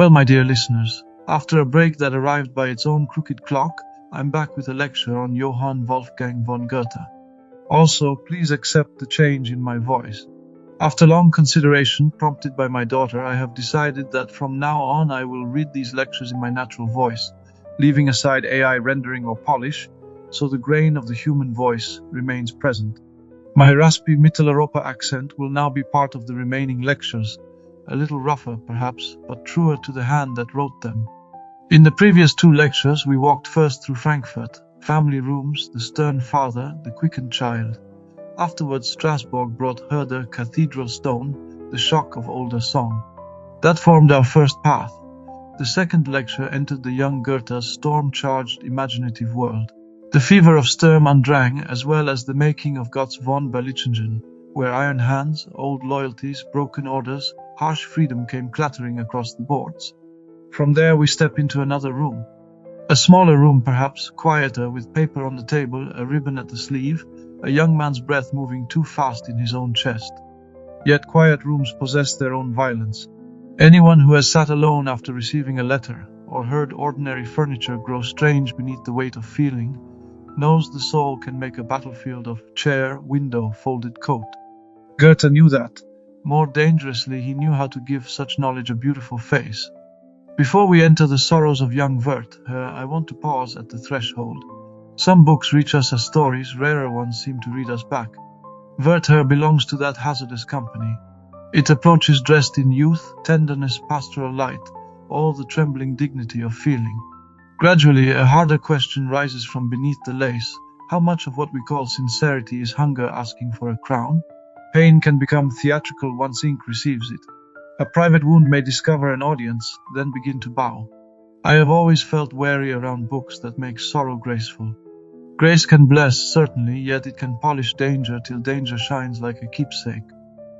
Well, my dear listeners, after a break that arrived by its own crooked clock, I'm back with a lecture on Johann Wolfgang von Goethe. Also, please accept the change in my voice. After long consideration, prompted by my daughter, I have decided that from now on I will read these lectures in my natural voice, leaving aside AI rendering or polish, so the grain of the human voice remains present. My raspy Mitteleuropa accent will now be part of the remaining lectures, a little rougher perhaps, but truer to the hand that wrote them. In the previous two lectures we walked first through Frankfurt, family rooms, the stern father, the quickened child. Afterwards Strasbourg brought Herder, cathedral stone, the shock of older song. That formed our first path. The second lecture entered the young Goethe's storm-charged imaginative world. The fever of Sturm und Drang, as well as the making of Gotts von Berlichingen, where iron hands, old loyalties, broken orders, harsh freedom came clattering across the boards. From there we step into another room. A smaller room perhaps, quieter, with paper on the table, a ribbon at the sleeve, a young man's breath moving too fast in his own chest. Yet quiet rooms possess their own violence. Anyone who has sat alone after receiving a letter, or heard ordinary furniture grow strange beneath the weight of feeling, knows the soul can make a battlefield of chair, window, folded coat. Goethe knew that. More dangerously, he knew how to give such knowledge a beautiful face. Before we enter the sorrows of young Werther, I want to pause at the threshold. Some books reach us as stories, rarer ones seem to read us back. Werther belongs to that hazardous company. It approaches dressed in youth, tenderness, pastoral light, all the trembling dignity of feeling. Gradually, a harder question rises from beneath the lace. How much of what we call sincerity is hunger asking for a crown? Pain can become theatrical once ink receives it. A private wound may discover an audience, then begin to bow. I have always felt wary around books that make sorrow graceful. Grace can bless, certainly, yet it can polish danger till danger shines like a keepsake.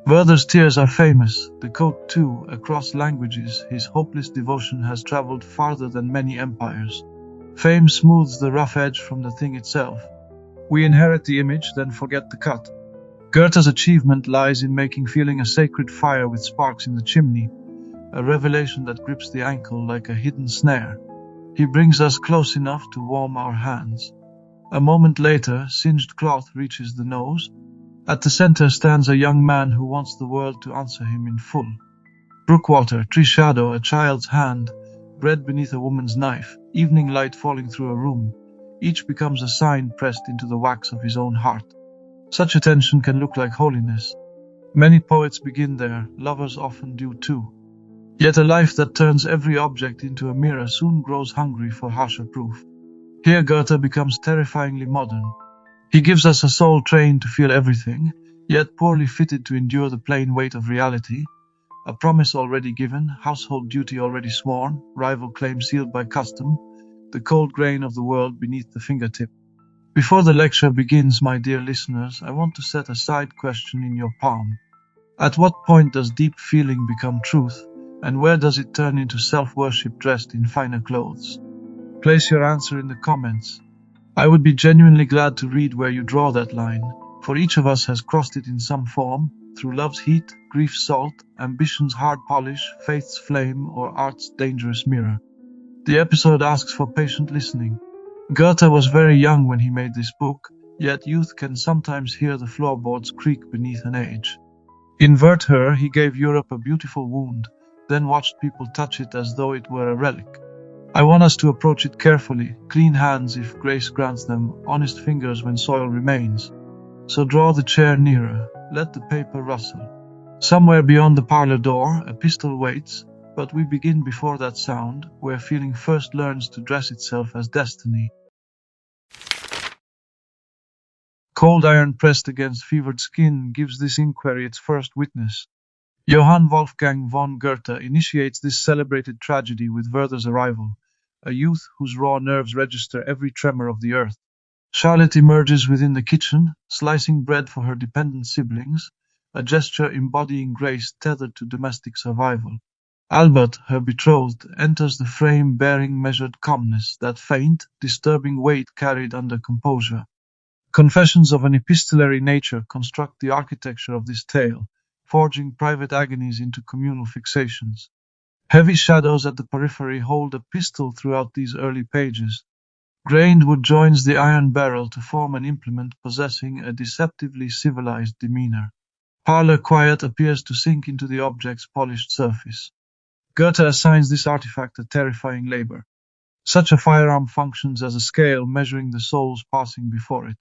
Werther's tears are famous, the coat too, across languages, his hopeless devotion has traveled farther than many empires. Fame smooths the rough edge from the thing itself. We inherit the image, then forget the cut. Goethe's achievement lies in making feeling a sacred fire with sparks in the chimney, a revelation that grips the ankle like a hidden snare. He brings us close enough to warm our hands. A moment later, singed cloth reaches the nose. At the center stands a young man who wants the world to answer him in full. Brookwater, tree shadow, a child's hand, bread beneath a woman's knife, evening light falling through a room. Each becomes a sign pressed into the wax of his own heart. Such attention can look like holiness. Many poets begin there, lovers often do too. Yet a life that turns every object into a mirror soon grows hungry for harsher proof. Here Goethe becomes terrifyingly modern. He gives us a soul trained to feel everything, yet poorly fitted to endure the plain weight of reality. A promise already given, household duty already sworn, rival claim sealed by custom, the cold grain of the world beneath the fingertip. Before the lecture begins, my dear listeners, I want to set a side question in your palm. At what point does deep feeling become truth, and where does it turn into self-worship dressed in finer clothes? Place your answer in the comments. I would be genuinely glad to read where you draw that line, for each of us has crossed it in some form, through love's heat, grief's salt, ambition's hard polish, faith's flame, or art's dangerous mirror. The episode asks for patient listening. Goethe was very young when he made this book, yet youth can sometimes hear the floorboards creak beneath an age. In Werther, he gave Europe a beautiful wound, then watched people touch it as though it were a relic. I want us to approach it carefully, clean hands if grace grants them, honest fingers when soil remains. So draw the chair nearer, let the paper rustle. Somewhere beyond the parlor door, a pistol waits, but we begin before that sound, where feeling first learns to dress itself as destiny. Cold iron pressed against fevered skin gives this inquiry its first witness. Johann Wolfgang von Goethe initiates this celebrated tragedy with Werther's arrival, a youth whose raw nerves register every tremor of the earth. Charlotte emerges within the kitchen, slicing bread for her dependent siblings, a gesture embodying grace tethered to domestic survival. Albert, her betrothed, enters the frame bearing measured calmness, that faint, disturbing weight carried under composure. Confessions of an epistolary nature construct the architecture of this tale, forging private agonies into communal fixations. Heavy shadows at the periphery hold a pistol throughout these early pages. Grained wood joins the iron barrel to form an implement possessing a deceptively civilized demeanor. Parlor quiet appears to sink into the object's polished surface. Goethe assigns this artifact a terrifying labor. Such a firearm functions as a scale measuring the souls passing before it.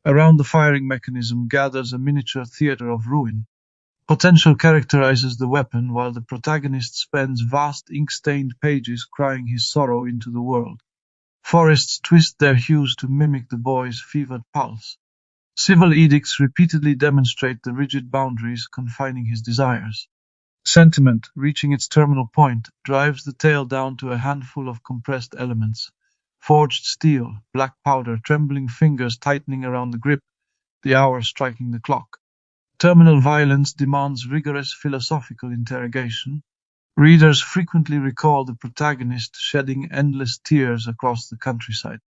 Around the firing mechanism gathers a miniature theater of ruin. Potential characterizes the weapon while the protagonist spends vast ink-stained pages crying his sorrow into the world. Forests twist their hues to mimic the boy's fevered pulse. Civil edicts repeatedly demonstrate the rigid boundaries confining his desires. Sentiment, reaching its terminal point, drives the tale down to a handful of compressed elements. Forged steel, black powder, trembling fingers tightening around the grip, the hour striking the clock. Terminal violence demands rigorous philosophical interrogation. Readers frequently recall the protagonist shedding endless tears across the countryside.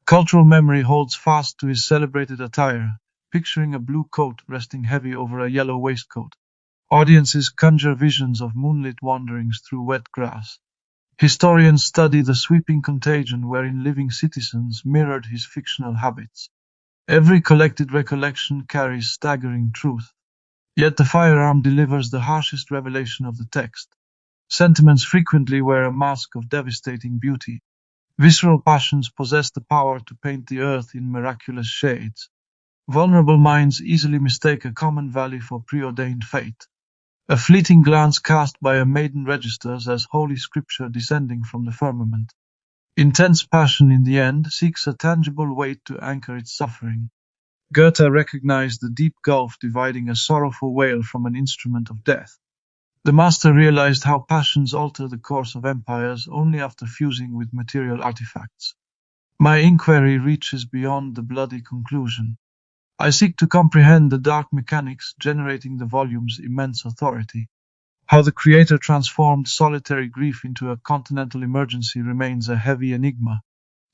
Cultural memory holds fast to his celebrated attire, picturing a blue coat resting heavy over a yellow waistcoat. Audiences conjure visions of moonlit wanderings through wet grass. Historians study the sweeping contagion wherein living citizens mirrored his fictional habits. Every collected recollection carries staggering truth. Yet the firearm delivers the harshest revelation of the text. Sentiments frequently wear a mask of devastating beauty. Visceral passions possess the power to paint the earth in miraculous shades. Vulnerable minds easily mistake a common valley for preordained fate. A fleeting glance cast by a maiden registers as holy scripture descending from the firmament. Intense passion, in the end, seeks a tangible weight to anchor its suffering. Goethe recognized the deep gulf dividing a sorrowful wail from an instrument of death. The master realized how passions alter the course of empires only after fusing with material artifacts. My inquiry reaches beyond the bloody conclusion. I seek to comprehend the dark mechanics generating the volume's immense authority. How the creator transformed solitary grief into a continental emergency remains a heavy enigma.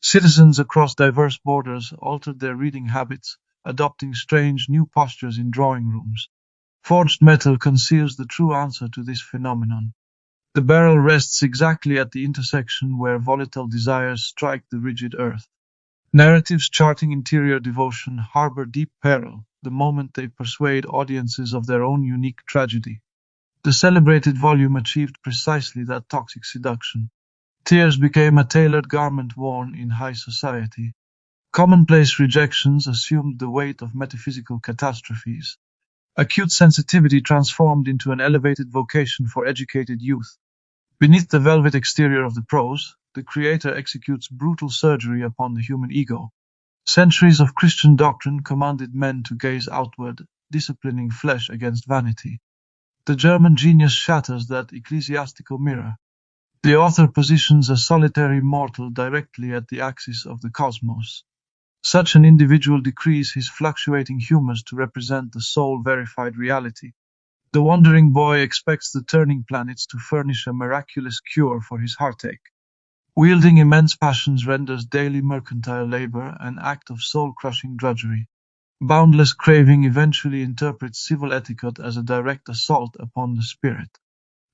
Citizens across diverse borders altered their reading habits, adopting strange new postures in drawing rooms. Forged metal conceals the true answer to this phenomenon. The barrel rests exactly at the intersection where volatile desires strike the rigid earth. Narratives charting interior devotion harbor deep peril the moment they persuade audiences of their own unique tragedy. The celebrated volume achieved precisely that toxic seduction. Tears became a tailored garment worn in high society. Commonplace rejections assumed the weight of metaphysical catastrophes. Acute sensitivity transformed into an elevated vocation for educated youth. Beneath the velvet exterior of the prose, the creator executes brutal surgery upon the human ego. Centuries of Christian doctrine commanded men to gaze outward, disciplining flesh against vanity. The German genius shatters that ecclesiastical mirror. The author positions a solitary mortal directly at the axis of the cosmos. Such an individual decrees his fluctuating humors to represent the soul-verified reality. The wandering boy expects the turning planets to furnish a miraculous cure for his heartache. Wielding immense passions renders daily mercantile labor an act of soul-crushing drudgery. Boundless craving eventually interprets civil etiquette as a direct assault upon the spirit.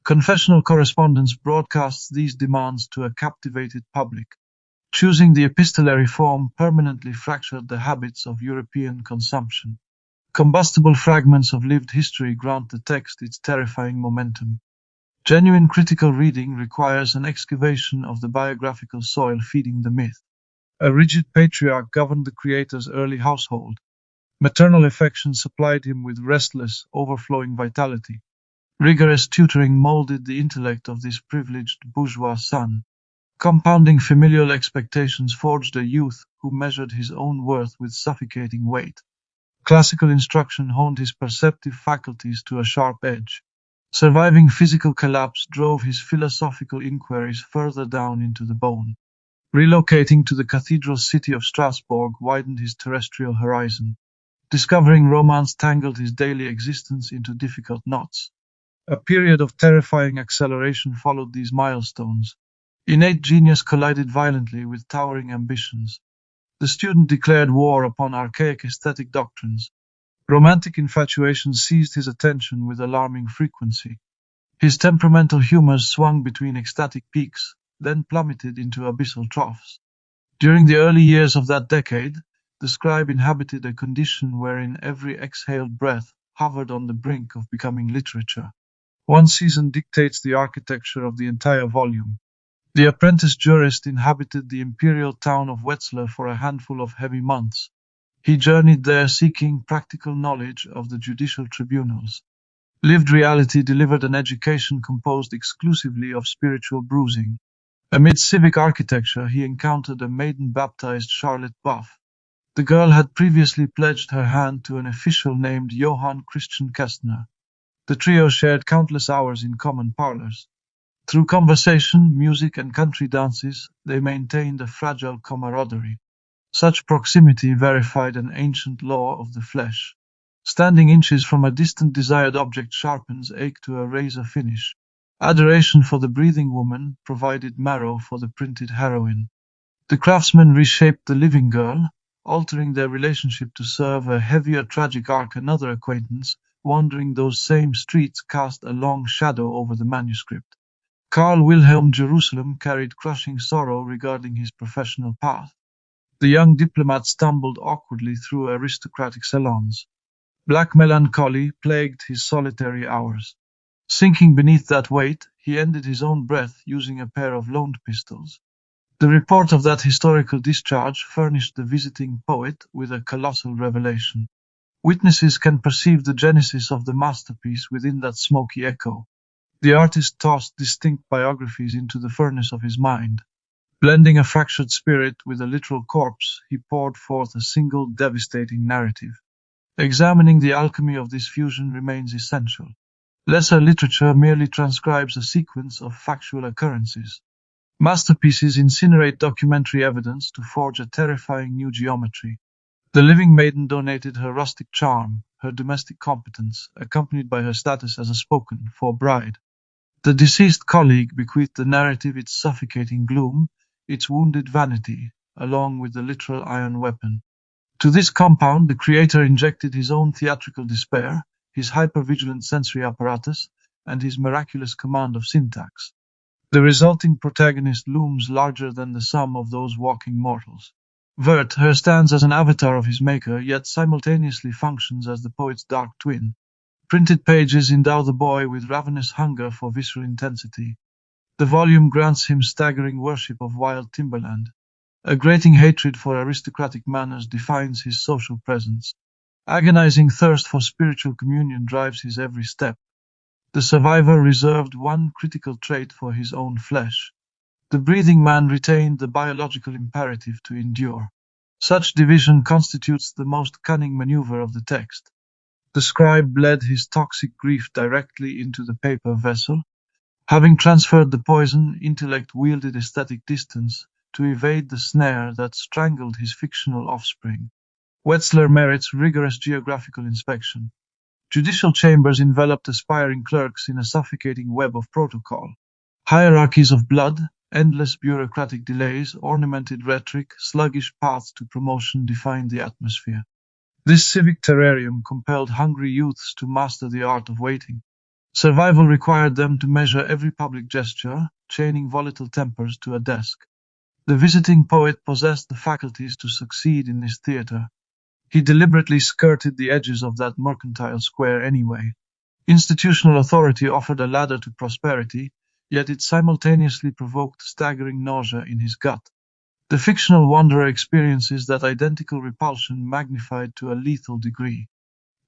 Confessional correspondence broadcasts these demands to a captivated public. Choosing the epistolary form permanently fractured the habits of European consumption. Combustible fragments of lived history grant the text its terrifying momentum. Genuine critical reading requires an excavation of the biographical soil feeding the myth. A rigid patriarch governed the creator's early household. Maternal affection supplied him with restless, overflowing vitality. Rigorous tutoring molded the intellect of this privileged bourgeois son. Compounding familial expectations forged a youth who measured his own worth with suffocating weight. Classical instruction honed his perceptive faculties to a sharp edge. Surviving physical collapse drove his philosophical inquiries further down into the bone. Relocating to the cathedral city of Strasbourg widened his terrestrial horizon. Discovering romance tangled his daily existence into difficult knots. A period of terrifying acceleration followed these milestones. Innate genius collided violently with towering ambitions. The student declared war upon archaic aesthetic doctrines. Romantic infatuation seized his attention with alarming frequency. His temperamental humors swung between ecstatic peaks, then plummeted into abyssal troughs. During the early years of that decade, the scribe inhabited a condition wherein every exhaled breath hovered on the brink of becoming literature. One season dictates the architecture of the entire volume. The apprentice jurist inhabited the imperial town of Wetzlar for a handful of heavy months. He journeyed there seeking practical knowledge of the judicial tribunals. Lived reality delivered an education composed exclusively of spiritual bruising. Amid civic architecture, he encountered a maiden-baptized Charlotte Buff. The girl had previously pledged her hand to an official named Johann Christian Kästner. The trio shared countless hours in common parlors. Through conversation, music, and country dances, they maintained a fragile camaraderie. Such proximity verified an ancient law of the flesh. Standing inches from a distant desired object sharpens ache to a razor finish. Adoration for the breathing woman provided marrow for the printed heroine. The craftsmen reshaped the living girl, altering their relationship to serve a heavier tragic arc. Another acquaintance, wandering those same streets, cast a long shadow over the manuscript. Carl Wilhelm Jerusalem carried crushing sorrow regarding his professional path. The young diplomat stumbled awkwardly through aristocratic salons. Black melancholy plagued his solitary hours. Sinking beneath that weight, he ended his own breath using a pair of loaned pistols. The report of that historical discharge furnished the visiting poet with a colossal revelation. Witnesses can perceive the genesis of the masterpiece within that smoky echo. The artist tossed distinct biographies into the furnace of his mind. Blending a fractured spirit with a literal corpse, he poured forth a single devastating narrative. Examining the alchemy of this fusion remains essential. Lesser literature merely transcribes a sequence of factual occurrences. Masterpieces incinerate documentary evidence to forge a terrifying new geometry. The living maiden donated her rustic charm, her domestic competence, accompanied by her status as a spoken-for bride. The deceased colleague bequeathed the narrative its suffocating gloom, its wounded vanity, along with the literal iron weapon. To this compound the creator injected his own theatrical despair, his hyper-vigilant sensory apparatus, and his miraculous command of syntax. The resulting protagonist looms larger than the sum of those walking mortals. Werther stands as an avatar of his maker, yet simultaneously functions as the poet's dark twin. Printed pages endow the boy with ravenous hunger for visceral intensity. The volume grants him staggering worship of wild timberland. A grating hatred for aristocratic manners defines his social presence. Agonizing thirst for spiritual communion drives his every step. The survivor reserved one critical trait for his own flesh. The breathing man retained the biological imperative to endure. Such division constitutes the most cunning maneuver of the text. The scribe bled his toxic grief directly into the paper vessel. Having transferred the poison, intellect wielded aesthetic distance to evade the snare that strangled his fictional offspring. Wetzlar merits rigorous geographical inspection. Judicial chambers enveloped aspiring clerks in a suffocating web of protocol. Hierarchies of blood, endless bureaucratic delays, ornamented rhetoric, sluggish paths to promotion defined the atmosphere. This civic terrarium compelled hungry youths to master the art of waiting. Survival required them to measure every public gesture, chaining volatile tempers to a desk. The visiting poet possessed the faculties to succeed in this theater. He deliberately skirted the edges of that mercantile square anyway. Institutional authority offered a ladder to prosperity, yet it simultaneously provoked staggering nausea in his gut. The fictional wanderer experiences that identical repulsion magnified to a lethal degree.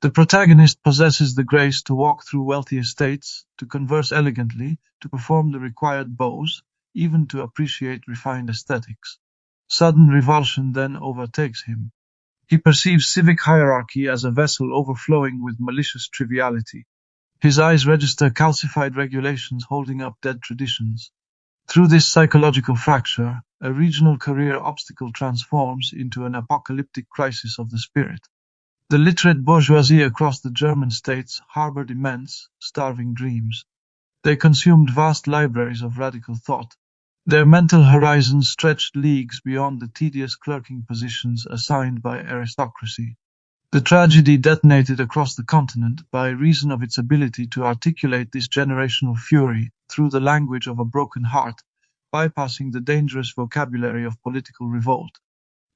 The protagonist possesses the grace to walk through wealthy estates, to converse elegantly, to perform the required bows, even to appreciate refined aesthetics. Sudden revulsion then overtakes him. He perceives civic hierarchy as a vessel overflowing with malicious triviality. His eyes register calcified regulations holding up dead traditions. Through this psychological fracture, a regional career obstacle transforms into an apocalyptic crisis of the spirit. The literate bourgeoisie across the German states harbored immense, starving dreams. They consumed vast libraries of radical thought. Their mental horizons stretched leagues beyond the tedious clerking positions assigned by aristocracy. The tragedy detonated across the continent by reason of its ability to articulate this generational fury through the language of a broken heart, bypassing the dangerous vocabulary of political revolt.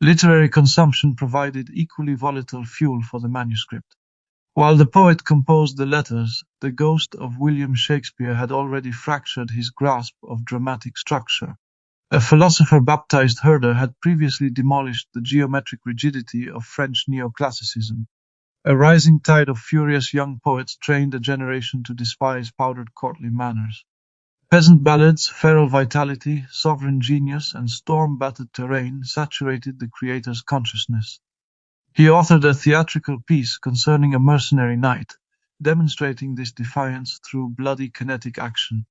Literary consumption provided equally volatile fuel for the manuscript. While the poet composed the letters, the ghost of William Shakespeare had already fractured his grasp of dramatic structure. A philosopher baptized Herder had previously demolished the geometric rigidity of French neoclassicism. A rising tide of furious young poets trained a generation to despise powdered courtly manners. Peasant ballads, feral vitality, sovereign genius, and storm-battered terrain saturated the creator's consciousness. He authored a theatrical piece concerning a mercenary knight, demonstrating this defiance through bloody kinetic action.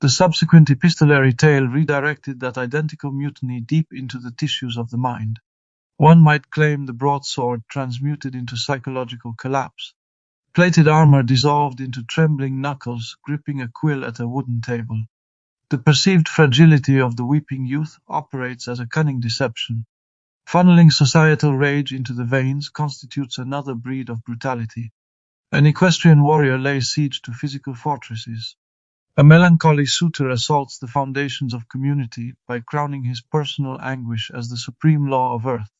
The subsequent epistolary tale redirected that identical mutiny deep into the tissues of the mind. One might claim the broadsword transmuted into psychological collapse. Plated armor dissolved into trembling knuckles gripping a quill at a wooden table. The perceived fragility of the weeping youth operates as a cunning deception. Funneling societal rage into the veins constitutes another breed of brutality. An equestrian warrior lays siege to physical fortresses. A melancholy suitor assaults the foundations of community by crowning his personal anguish as the supreme law of earth.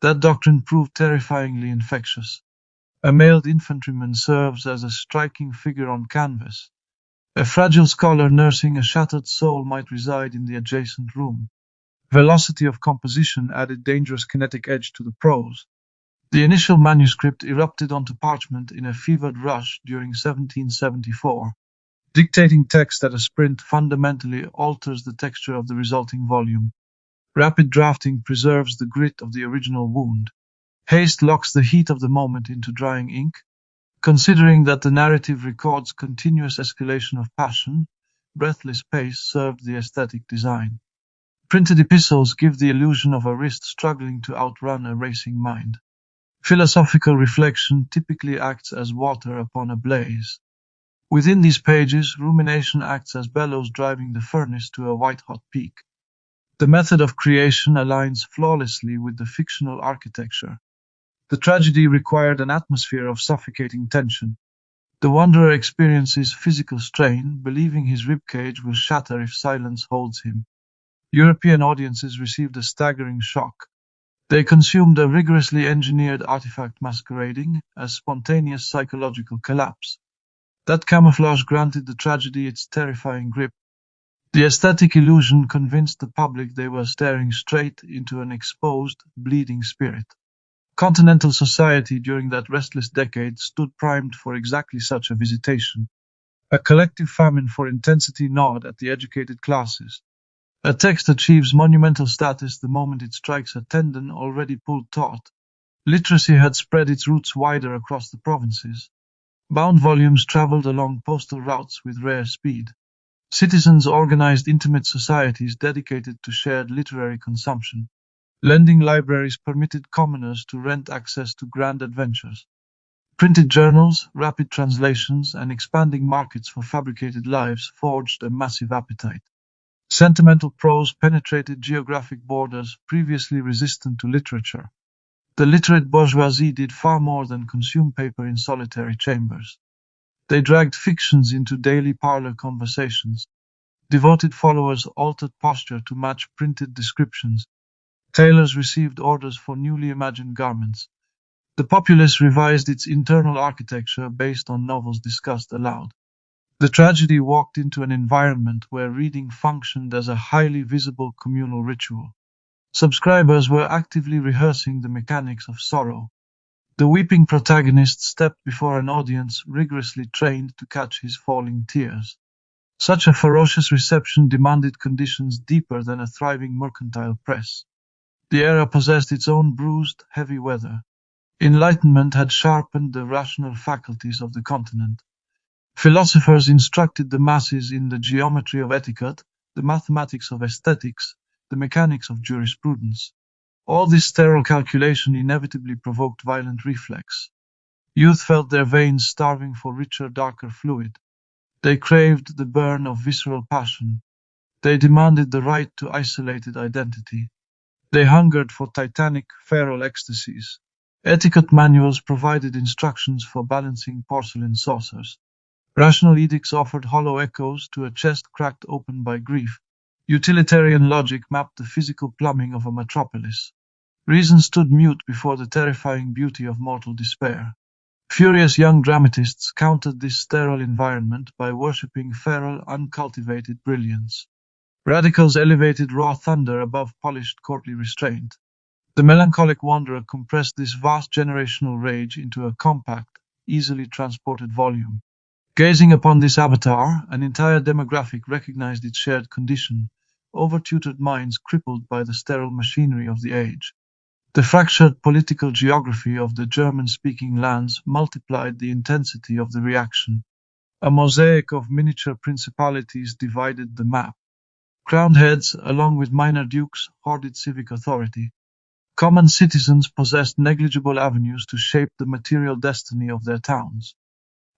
That doctrine proved terrifyingly infectious. A mailed infantryman serves as a striking figure on canvas. A fragile scholar nursing a shattered soul might reside in the adjacent room. Velocity of composition added dangerous kinetic edge to the prose. The initial manuscript erupted onto parchment in a fevered rush during 1774. Dictating text at a sprint fundamentally alters the texture of the resulting volume. Rapid drafting preserves the grit of the original wound. Haste locks the heat of the moment into drying ink. Considering that the narrative records continuous escalation of passion, breathless pace served the aesthetic design. Printed epistles give the illusion of a wrist struggling to outrun a racing mind. Philosophical reflection typically acts as water upon a blaze. Within these pages, rumination acts as bellows driving the furnace to a white-hot peak. The method of creation aligns flawlessly with the fictional architecture. The tragedy required an atmosphere of suffocating tension. The wanderer experiences physical strain, believing his ribcage will shatter if silence holds him. European audiences received a staggering shock. They consumed a rigorously engineered artifact masquerading as spontaneous psychological collapse. That camouflage granted the tragedy its terrifying grip. The aesthetic illusion convinced the public they were staring straight into an exposed, bleeding spirit. Continental society during that restless decade stood primed for exactly such a visitation. A collective famine for intensity gnawed at the educated classes. A text achieves monumental status the moment it strikes a tendon already pulled taut. Literacy had spread its roots wider across the provinces. Bound volumes traveled along postal routes with rare speed. Citizens organized intimate societies dedicated to shared literary consumption. Lending libraries permitted commoners to rent access to grand adventures. Printed journals, rapid translations, and expanding markets for fabricated lives forged a massive appetite. Sentimental prose penetrated geographic borders previously resistant to literature. The literate bourgeoisie did far more than consume paper in solitary chambers. They dragged fictions into daily parlor conversations. Devoted followers altered posture to match printed descriptions. Tailors received orders for newly imagined garments. The populace revised its internal architecture based on novels discussed aloud. The tragedy walked into an environment where reading functioned as a highly visible communal ritual. Subscribers were actively rehearsing the mechanics of sorrow. The weeping protagonist stepped before an audience rigorously trained to catch his falling tears. Such a ferocious reception demanded conditions deeper than a thriving mercantile press. The era possessed its own bruised, heavy weather. Enlightenment had sharpened the rational faculties of the continent. Philosophers instructed the masses in the geometry of etiquette, the mathematics of aesthetics, the mechanics of jurisprudence. All this sterile calculation inevitably provoked violent reflex. Youth felt their veins starving for richer, darker fluid. They craved the burn of visceral passion. They demanded the right to isolated identity. They hungered for titanic, feral ecstasies. Etiquette manuals provided instructions for balancing porcelain saucers. Rational edicts offered hollow echoes to a chest cracked open by grief. Utilitarian logic mapped the physical plumbing of a metropolis. Reason stood mute before the terrifying beauty of mortal despair. Furious young dramatists countered this sterile environment by worshipping feral, uncultivated brilliance. Radicals elevated raw thunder above polished courtly restraint. The melancholic wanderer compressed this vast generational rage into a compact, easily transported volume. Gazing upon this avatar, an entire demographic recognized its shared condition, overtutored minds crippled by the sterile machinery of the age. The fractured political geography of the German-speaking lands multiplied the intensity of the reaction. A mosaic of miniature principalities divided the map. Crowned heads, along with minor dukes, hoarded civic authority. Common citizens possessed negligible avenues to shape the material destiny of their towns.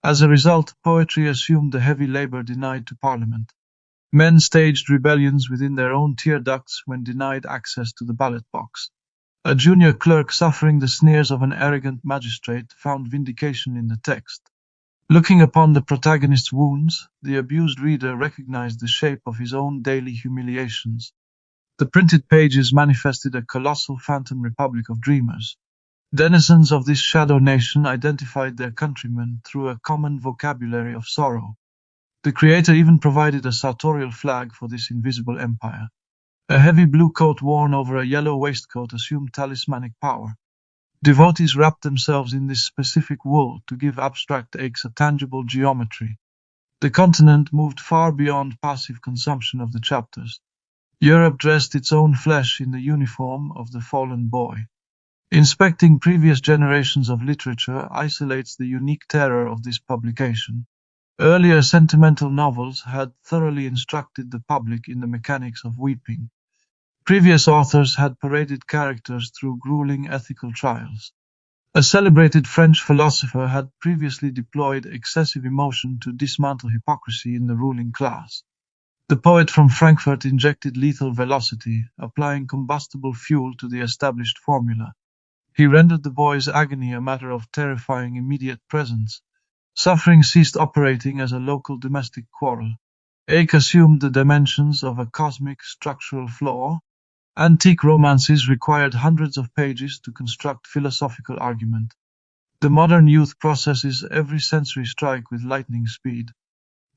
As a result, poetry assumed the heavy labor denied to parliament. Men staged rebellions within their own tear ducts when denied access to the ballot box. A junior clerk suffering the sneers of an arrogant magistrate found vindication in the text. Looking upon the protagonist's wounds, the abused reader recognized the shape of his own daily humiliations. The printed pages manifested a colossal phantom republic of dreamers. Denizens of this shadow nation identified their countrymen through a common vocabulary of sorrow. The creator even provided a sartorial flag for this invisible empire. A heavy blue coat worn over a yellow waistcoat assumed talismanic power. Devotees wrapped themselves in this specific wool to give abstract aches a tangible geometry. The continent moved far beyond passive consumption of the chapters. Europe dressed its own flesh in the uniform of the fallen boy. Inspecting previous generations of literature isolates the unique terror of this publication. Earlier sentimental novels had thoroughly instructed the public in the mechanics of weeping. Previous authors had paraded characters through grueling ethical trials. A celebrated French philosopher had previously deployed excessive emotion to dismantle hypocrisy in the ruling class. The poet from Frankfurt injected lethal velocity, applying combustible fuel to the established formula. He rendered the boy's agony a matter of terrifying immediate presence. Suffering ceased operating as a local domestic quarrel. Ache assumed the dimensions of a cosmic structural flaw. Antique romances required hundreds of pages to construct philosophical argument. The modern youth processes every sensory strike with lightning speed.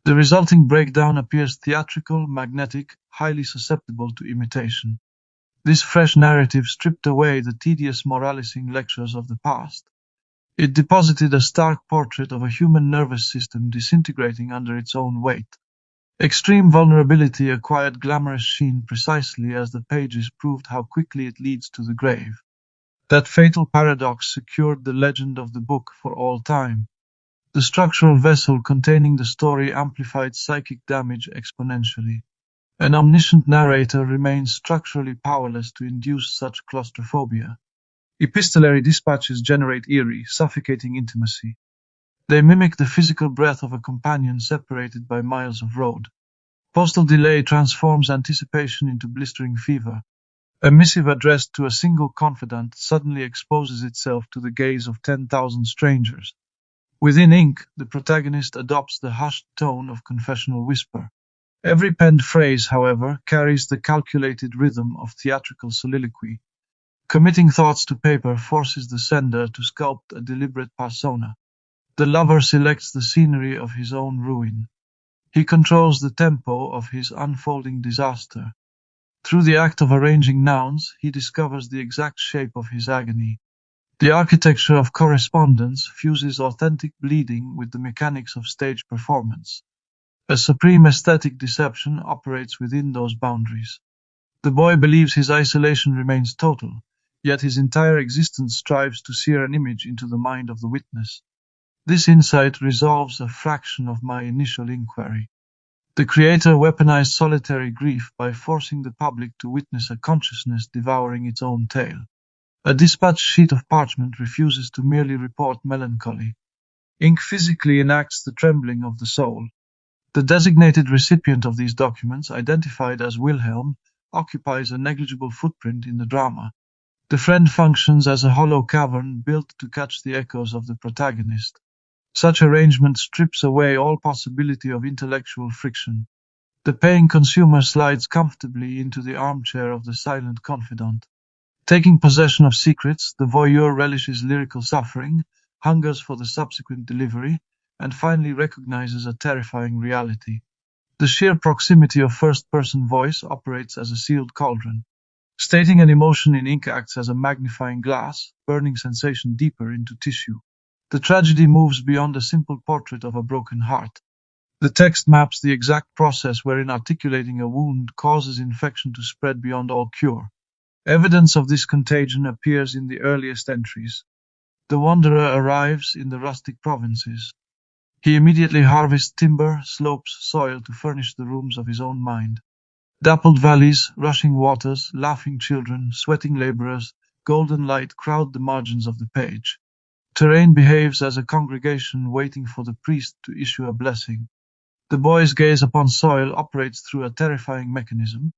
The resulting breakdown appears theatrical, magnetic, highly susceptible to imitation. This fresh narrative stripped away the tedious moralizing lectures of the past. It deposited a stark portrait of a human nervous system disintegrating under its own weight. Extreme vulnerability acquired glamorous sheen precisely as the pages proved how quickly it leads to the grave. That fatal paradox secured the legend of the book for all time. The structural vessel containing the story amplified psychic damage exponentially. An omniscient narrator remains structurally powerless to induce such claustrophobia. Epistolary dispatches generate eerie, suffocating intimacy. They mimic the physical breath of a companion separated by miles of road. Postal delay transforms anticipation into blistering fever. A missive addressed to a single confidant suddenly exposes itself to the gaze of 10,000 strangers. Within ink, the protagonist adopts the hushed tone of confessional whisper. Every penned phrase, however, carries the calculated rhythm of theatrical soliloquy. Committing thoughts to paper forces the sender to sculpt a deliberate persona. The lover selects the scenery of his own ruin. He controls the tempo of his unfolding disaster. Through the act of arranging nouns, he discovers the exact shape of his agony. The architecture of correspondence fuses authentic bleeding with the mechanics of stage performance. A supreme aesthetic deception operates within those boundaries. The boy believes his isolation remains total, yet his entire existence strives to sear an image into the mind of the witness. This insight resolves a fraction of my initial inquiry. The creator weaponized solitary grief by forcing the public to witness a consciousness devouring its own tale. A dispatch sheet of parchment refuses to merely report melancholy. Ink physically enacts the trembling of the soul. The designated recipient of these documents, identified as Wilhelm, occupies a negligible footprint in the drama. The friend functions as a hollow cavern built to catch the echoes of the protagonist. Such arrangement strips away all possibility of intellectual friction. The paying consumer slides comfortably into the armchair of the silent confidant. Taking possession of secrets, the voyeur relishes lyrical suffering, hungers for the subsequent delivery, and finally recognizes a terrifying reality. The sheer proximity of first-person voice operates as a sealed cauldron. Stating an emotion in ink acts as a magnifying glass, burning sensation deeper into tissue. The tragedy moves beyond a simple portrait of a broken heart. The text maps the exact process wherein articulating a wound causes infection to spread beyond all cure. Evidence of this contagion appears in the earliest entries. The wanderer arrives in the rustic provinces. He immediately harvests timber, slopes, soil to furnish the rooms of his own mind. Dappled valleys, rushing waters, laughing children, sweating laborers, golden light crowd the margins of the page. Terrain behaves as a congregation waiting for the priest to issue a blessing. The boy's gaze upon soil operates through a terrifying mechanism.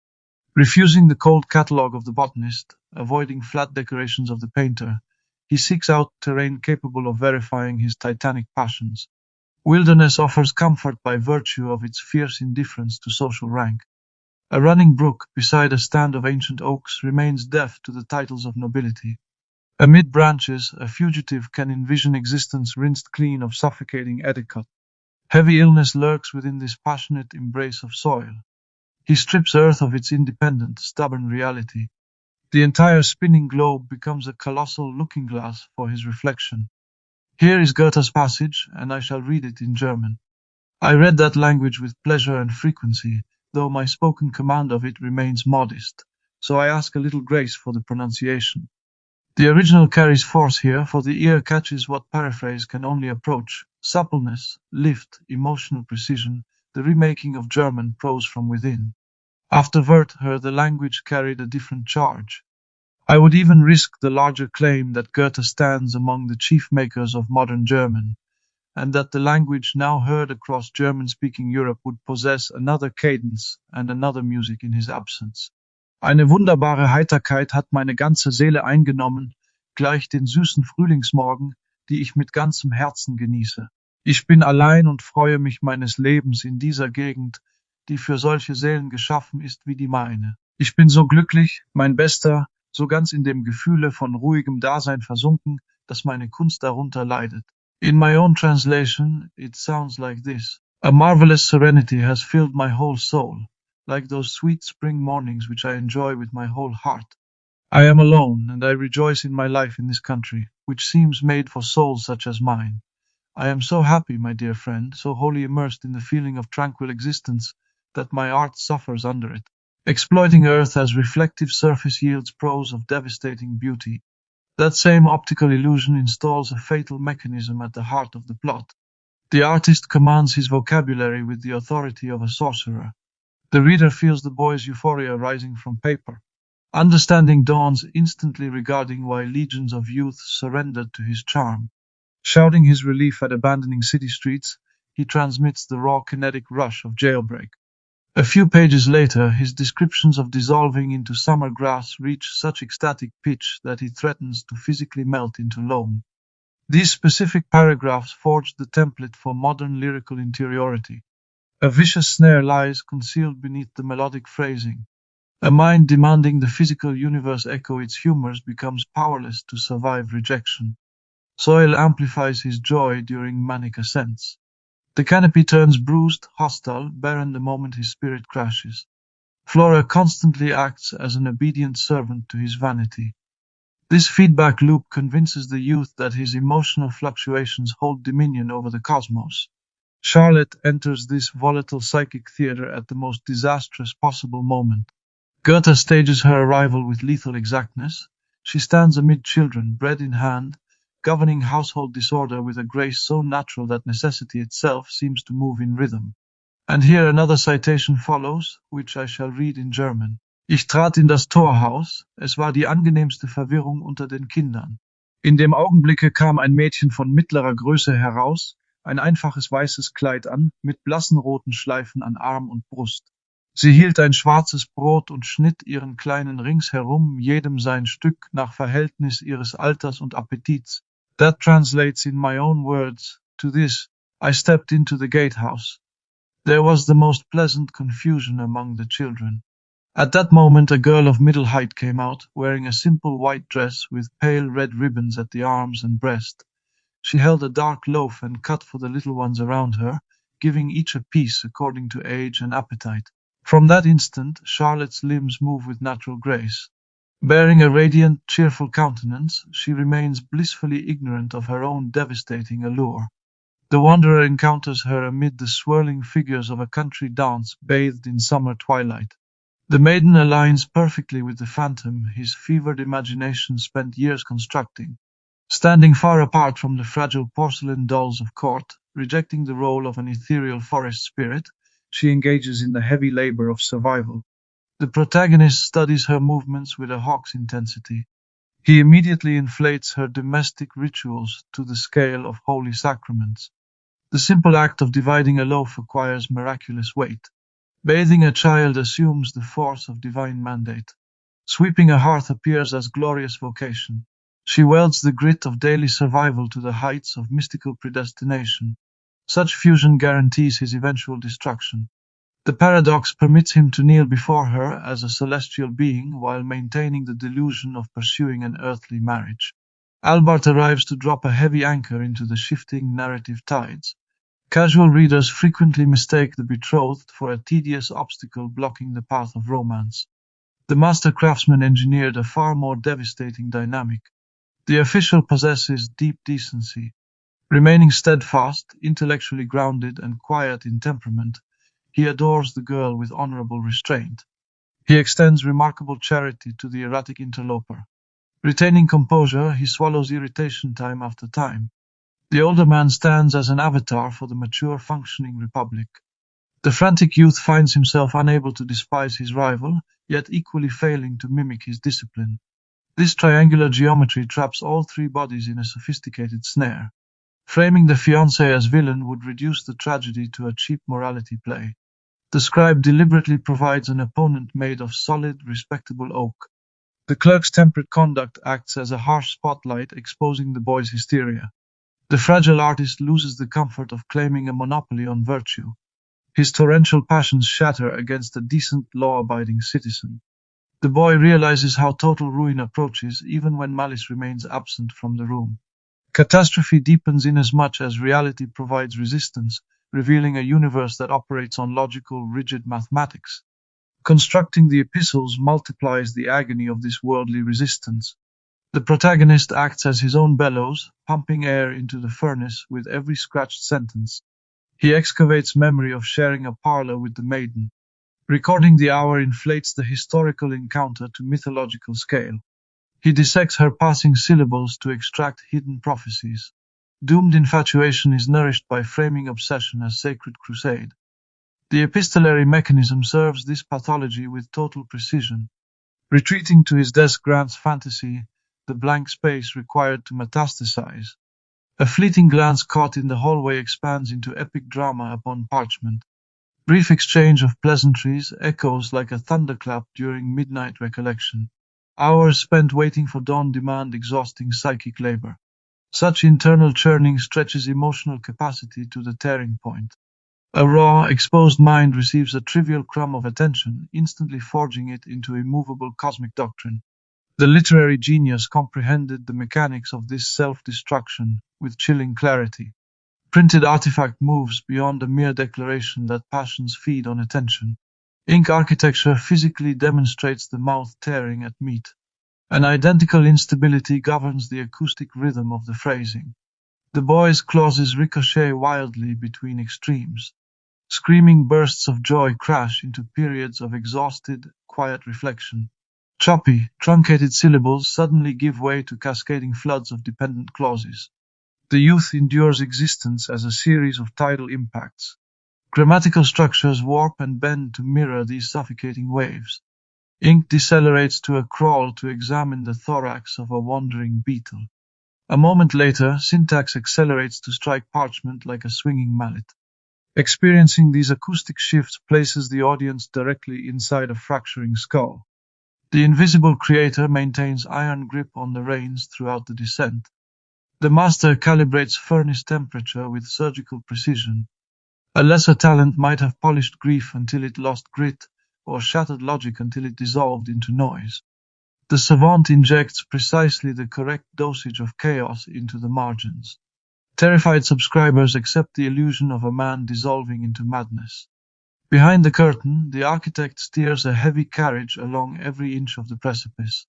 Refusing the cold catalogue of the botanist, avoiding flat decorations of the painter, he seeks out terrain capable of verifying his titanic passions. Wilderness offers comfort by virtue of its fierce indifference to social rank. A running brook beside a stand of ancient oaks remains deaf to the titles of nobility. Amid branches, a fugitive can envision existence rinsed clean of suffocating etiquette. Heavy illness lurks within this passionate embrace of soil. He strips earth of its independent, stubborn reality. The entire spinning globe becomes a colossal looking-glass for his reflection. Here is Goethe's passage, and I shall read it in German. I read that language with pleasure and frequency, though my spoken command of it remains modest, so I ask a little grace for the pronunciation. The original carries force here, for the ear catches what paraphrase can only approach: suppleness, lift, emotional precision, the remaking of German prose from within. After Werther, the language carried a different charge. I would even risk the larger claim that Goethe stands among the chief makers of modern German, and that the language now heard across German-speaking Europe would possess another cadence and another music in his absence. Eine wunderbare Heiterkeit hat meine ganze Seele eingenommen, gleich den süßen Frühlingsmorgen, die ich mit ganzem Herzen genieße. Ich bin allein und freue mich meines Lebens in dieser Gegend, die für solche Seelen geschaffen ist wie die meine. Ich bin so glücklich, mein Bester, so ganz in dem Gefühle von ruhigem Dasein versunken, dass meine Kunst darunter leidet. In my own translation, it sounds like this: a marvelous serenity has filled my whole soul, like those sweet spring mornings which I enjoy with my whole heart. I am alone, and I rejoice in my life in this country, which seems made for souls such as mine. I am so happy, my dear friend, so wholly immersed in the feeling of tranquil existence, that my art suffers under it. Exploiting earth as reflective surface yields prose of devastating beauty. That same optical illusion installs a fatal mechanism at the heart of the plot. The artist commands his vocabulary with the authority of a sorcerer. The reader feels the boy's euphoria rising from paper. Understanding dawns instantly regarding why legions of youth surrendered to his charm. Shouting his relief at abandoning city streets, he transmits the raw kinetic rush of jailbreak. A few pages later, his descriptions of dissolving into summer grass reach such ecstatic pitch that he threatens to physically melt into loam. These specific paragraphs forge the template for modern lyrical interiority. A vicious snare lies concealed beneath the melodic phrasing. A mind demanding the physical universe echo its humors becomes powerless to survive rejection. Soil amplifies his joy during manic ascents. The canopy turns bruised, hostile, barren the moment his spirit crashes. Flora constantly acts as an obedient servant to his vanity. This feedback loop convinces the youth that his emotional fluctuations hold dominion over the cosmos. Charlotte enters this volatile psychic theater at the most disastrous possible moment. Goethe stages her arrival with lethal exactness. She stands amid children, bread in hand, governing household disorder with a grace so natural that necessity itself seems to move in rhythm. And here another citation follows, which I shall read in German. Ich trat in das Torhaus, es war die angenehmste Verwirrung unter den Kindern. In dem Augenblicke kam ein Mädchen von mittlerer Größe heraus, ein einfaches weißes Kleid an, mit blassen roten Schleifen an Arm und Brust. Sie hielt ein schwarzes Brot und schnitt ihren kleinen ringsherum, jedem sein Stück nach Verhältnis ihres Alters und Appetits. That translates in my own words to this: I stepped into the gatehouse. There was the most pleasant confusion among the children. At that moment a girl of middle height came out, wearing a simple white dress with pale red ribbons at the arms and breast. She held a dark loaf and cut for the little ones around her, giving each a piece according to age and appetite. From that instant Charlotte's limbs move with natural grace. Bearing a radiant, cheerful countenance, she remains blissfully ignorant of her own devastating allure. The wanderer encounters her amid the swirling figures of a country dance bathed in summer twilight. The maiden aligns perfectly with the phantom his fevered imagination spent years constructing. Standing far apart from the fragile porcelain dolls of court, rejecting the role of an ethereal forest spirit, she engages in the heavy labor of survival. The protagonist studies her movements with a hawk's intensity. He immediately inflates her domestic rituals to the scale of holy sacraments. The simple act of dividing a loaf acquires miraculous weight. Bathing a child assumes the force of divine mandate. Sweeping a hearth appears as glorious vocation. She welds the grit of daily survival to the heights of mystical predestination. Such fusion guarantees his eventual destruction. The paradox permits him to kneel before her as a celestial being while maintaining the delusion of pursuing an earthly marriage. Albert arrives to drop a heavy anchor into the shifting narrative tides. Casual readers frequently mistake the betrothed for a tedious obstacle blocking the path of romance. The master craftsman engineered a far more devastating dynamic. The official possesses deep decency. Remaining steadfast, intellectually grounded, and quiet in temperament, he adores the girl with honorable restraint. He extends remarkable charity to the erratic interloper. Retaining composure, he swallows irritation time after time. The older man stands as an avatar for the mature, functioning republic. The frantic youth finds himself unable to despise his rival, yet equally failing to mimic his discipline. This triangular geometry traps all three bodies in a sophisticated snare. Framing the fiancé as villain would reduce the tragedy to a cheap morality play. The scribe deliberately provides an opponent made of solid, respectable oak. The clerk's temperate conduct acts as a harsh spotlight exposing the boy's hysteria. The fragile artist loses the comfort of claiming a monopoly on virtue. His torrential passions shatter against a decent, law-abiding citizen. The boy realizes how total ruin approaches even when malice remains absent from the room. Catastrophe deepens inasmuch as reality provides resistance, revealing a universe that operates on logical, rigid mathematics. Constructing the epistles multiplies the agony of this worldly resistance. The protagonist acts as his own bellows, pumping air into the furnace with every scratched sentence. He excavates memory of sharing a parlor with the maiden. Recording the hour inflates the historical encounter to mythological scale. He dissects her passing syllables to extract hidden prophecies. Doomed infatuation is nourished by framing obsession as sacred crusade. The epistolary mechanism serves this pathology with total precision. Retreating to his desk grants fantasy the blank space required to metastasize. A fleeting glance caught in the hallway expands into epic drama upon parchment. Brief exchange of pleasantries echoes like a thunderclap during midnight recollection. Hours spent waiting for dawn demand exhausting psychic labor. Such internal churning stretches emotional capacity to the tearing point. A raw, exposed mind receives a trivial crumb of attention, instantly forging it into immovable cosmic doctrine. The literary genius comprehended the mechanics of this self-destruction with chilling clarity. Printed artifact moves beyond a mere declaration that passions feed on attention. Ink architecture physically demonstrates the mouth tearing at meat. An identical instability governs the acoustic rhythm of the phrasing. The boy's clauses ricochet wildly between extremes. Screaming bursts of joy crash into periods of exhausted, quiet reflection. Choppy, truncated syllables suddenly give way to cascading floods of dependent clauses. The youth endures existence as a series of tidal impacts. Grammatical structures warp and bend to mirror these suffocating waves. Ink decelerates to a crawl to examine the thorax of a wandering beetle. A moment later, syntax accelerates to strike parchment like a swinging mallet. Experiencing these acoustic shifts places the audience directly inside a fracturing skull. The invisible creator maintains iron grip on the reins throughout the descent. The master calibrates furnace temperature with surgical precision. A lesser talent might have polished grief until it lost grit, or shattered logic until it dissolved into noise. The savant injects precisely the correct dosage of chaos into the margins. Terrified subscribers accept the illusion of a man dissolving into madness. Behind the curtain, the architect steers a heavy carriage along every inch of the precipice.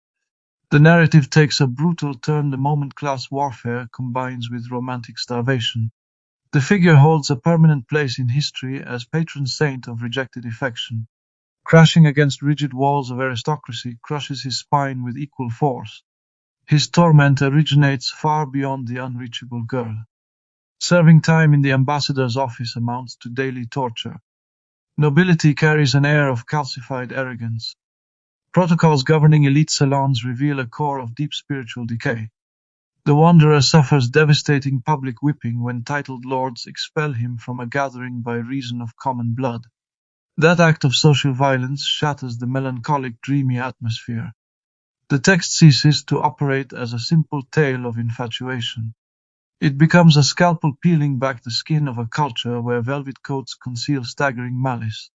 The narrative takes a brutal turn the moment class warfare combines with romantic starvation. The figure holds a permanent place in history as patron saint of rejected affection. Crashing against rigid walls of aristocracy crushes his spine with equal force. His torment originates far beyond the unreachable girl. Serving time in the ambassador's office amounts to daily torture. Nobility carries an air of calcified arrogance. Protocols governing elite salons reveal a core of deep spiritual decay. The wanderer suffers devastating public whipping when titled lords expel him from a gathering by reason of common blood. That act of social violence shatters the melancholic, dreamy atmosphere. The text ceases to operate as a simple tale of infatuation. It becomes a scalpel peeling back the skin of a culture where velvet coats conceal staggering malice.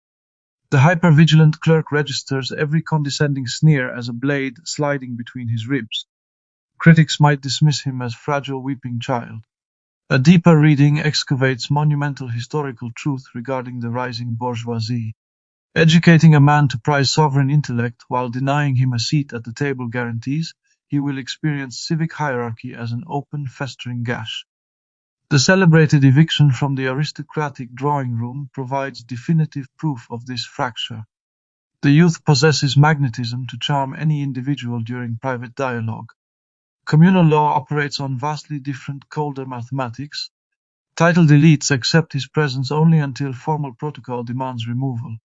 The hypervigilant clerk registers every condescending sneer as a blade sliding between his ribs. Critics might dismiss him as fragile weeping child. A deeper reading excavates monumental historical truth regarding the rising bourgeoisie. Educating a man to prize sovereign intellect while denying him a seat at the table guarantees he will experience civic hierarchy as an open, festering gash. The celebrated eviction from the aristocratic drawing room provides definitive proof of this fracture. The youth possesses magnetism to charm any individual during private dialogue. Communal law operates on vastly different, colder mathematics. Titled elites accept his presence only until formal protocol demands removal.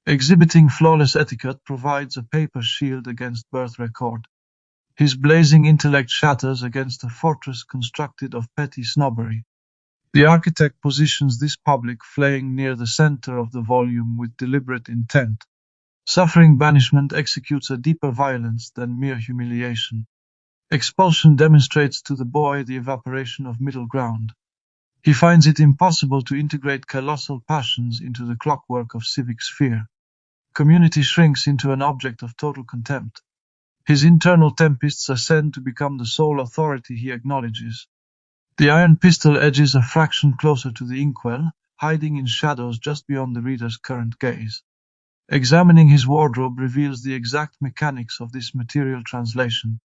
Exhibiting flawless etiquette provides a paper shield against birth record. His blazing intellect shatters against a fortress constructed of petty snobbery. The architect positions this public flaying near the center of the volume with deliberate intent. Suffering banishment executes a deeper violence than mere humiliation. Expulsion demonstrates to the boy the evaporation of middle ground. He finds it impossible to integrate colossal passions into the clockwork of civic sphere. Community shrinks into an object of total contempt. His internal tempests ascend to become the sole authority he acknowledges. The iron pistol edges a fraction closer to the inkwell, hiding in shadows just beyond the reader's current gaze. Examining his wardrobe reveals the exact mechanics of this material translation.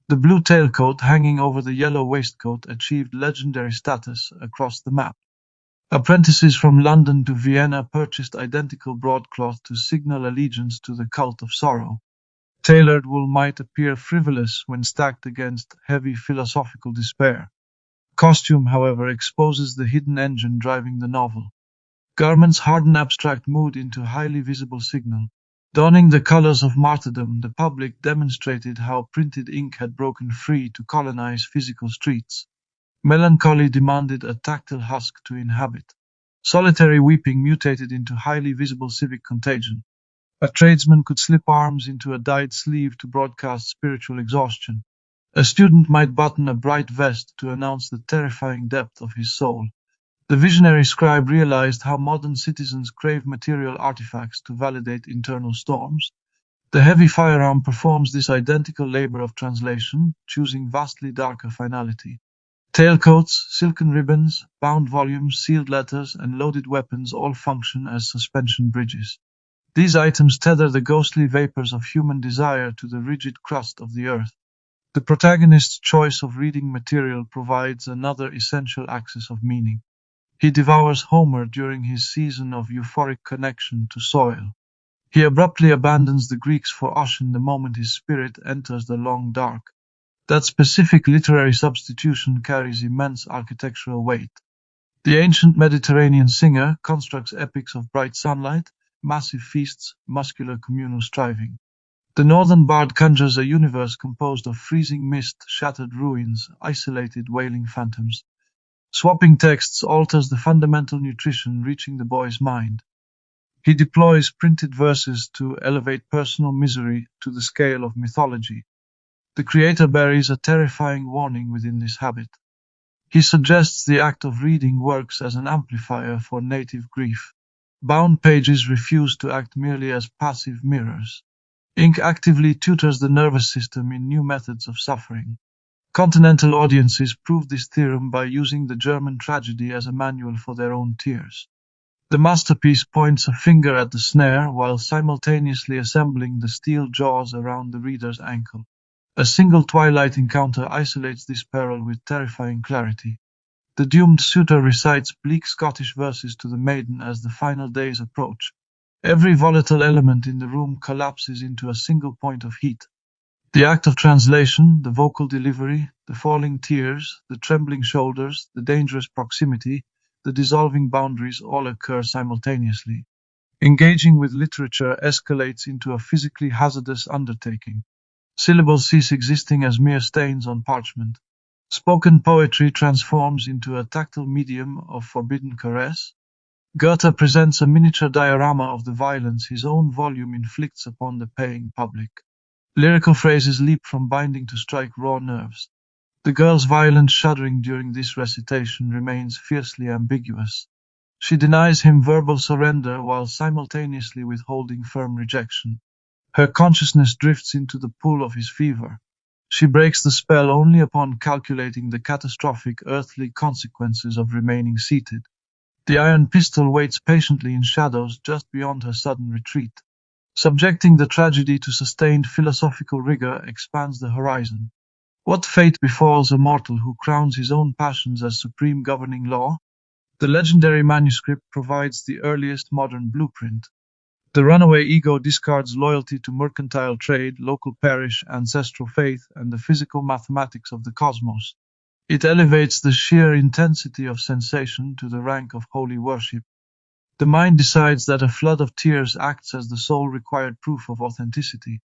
The blue tailcoat hanging over the yellow waistcoat achieved legendary status across the map. Apprentices from London to Vienna purchased identical broadcloth to signal allegiance to the cult of sorrow. Tailored wool might appear frivolous when stacked against heavy philosophical despair. Costume, however, exposes the hidden engine driving the novel. Garments harden abstract mood into highly visible signal. Donning the colors of martyrdom, the public demonstrated how printed ink had broken free to colonize physical streets. Melancholy demanded a tactile husk to inhabit. Solitary weeping mutated into highly visible civic contagion. A tradesman could slip arms into a dyed sleeve to broadcast spiritual exhaustion. A student might button a bright vest to announce the terrifying depth of his soul. The visionary scribe realized how modern citizens crave material artifacts to validate internal storms. The heavy firearm performs this identical labor of translation, choosing vastly darker finality. Tailcoats, silken ribbons, bound volumes, sealed letters, and loaded weapons all function as suspension bridges. These items tether the ghostly vapors of human desire to the rigid crust of the earth. The protagonist's choice of reading material provides another essential axis of meaning. He devours Homer during his season of euphoric connection to soil. He abruptly abandons the Greeks for Ossian the moment his spirit enters the long dark. That specific literary substitution carries immense architectural weight. The ancient Mediterranean singer constructs epics of bright sunlight, massive feasts, muscular communal striving. The northern bard conjures a universe composed of freezing mist, shattered ruins, isolated wailing phantoms. Swapping texts alters the fundamental nutrition reaching the boy's mind. He deploys printed verses to elevate personal misery to the scale of mythology. The creator buries a terrifying warning within this habit. He suggests the act of reading works as an amplifier for native grief. Bound pages refuse to act merely as passive mirrors. Ink actively tutors the nervous system in new methods of suffering. Continental audiences proved this theorem by using the German tragedy as a manual for their own tears. The masterpiece points a finger at the snare while simultaneously assembling the steel jaws around the reader's ankle. A single twilight encounter isolates this peril with terrifying clarity. The doomed suitor recites bleak Scottish verses to the maiden as the final days approach. Every volatile element in the room collapses into a single point of heat. The act of translation, the vocal delivery, the falling tears, the trembling shoulders, the dangerous proximity, the dissolving boundaries all occur simultaneously. Engaging with literature escalates into a physically hazardous undertaking. Syllables cease existing as mere stains on parchment. Spoken poetry transforms into a tactile medium of forbidden caress. Goethe presents a miniature diorama of the violence his own volume inflicts upon the paying public. Lyrical phrases leap from binding to strike raw nerves. The girl's violent shuddering during this recitation remains fiercely ambiguous. She denies him verbal surrender while simultaneously withholding firm rejection. Her consciousness drifts into the pool of his fever. She breaks the spell only upon calculating the catastrophic earthly consequences of remaining seated. The iron pistol waits patiently in shadows just beyond her sudden retreat. Subjecting the tragedy to sustained philosophical rigor expands the horizon. What fate befalls a mortal who crowns his own passions as supreme governing law? The legendary manuscript provides the earliest modern blueprint. The runaway ego discards loyalty to mercantile trade, local parish, ancestral faith, and the physical mathematics of the cosmos. It elevates the sheer intensity of sensation to the rank of holy worship. The mind decides that a flood of tears acts as the sole required proof of authenticity.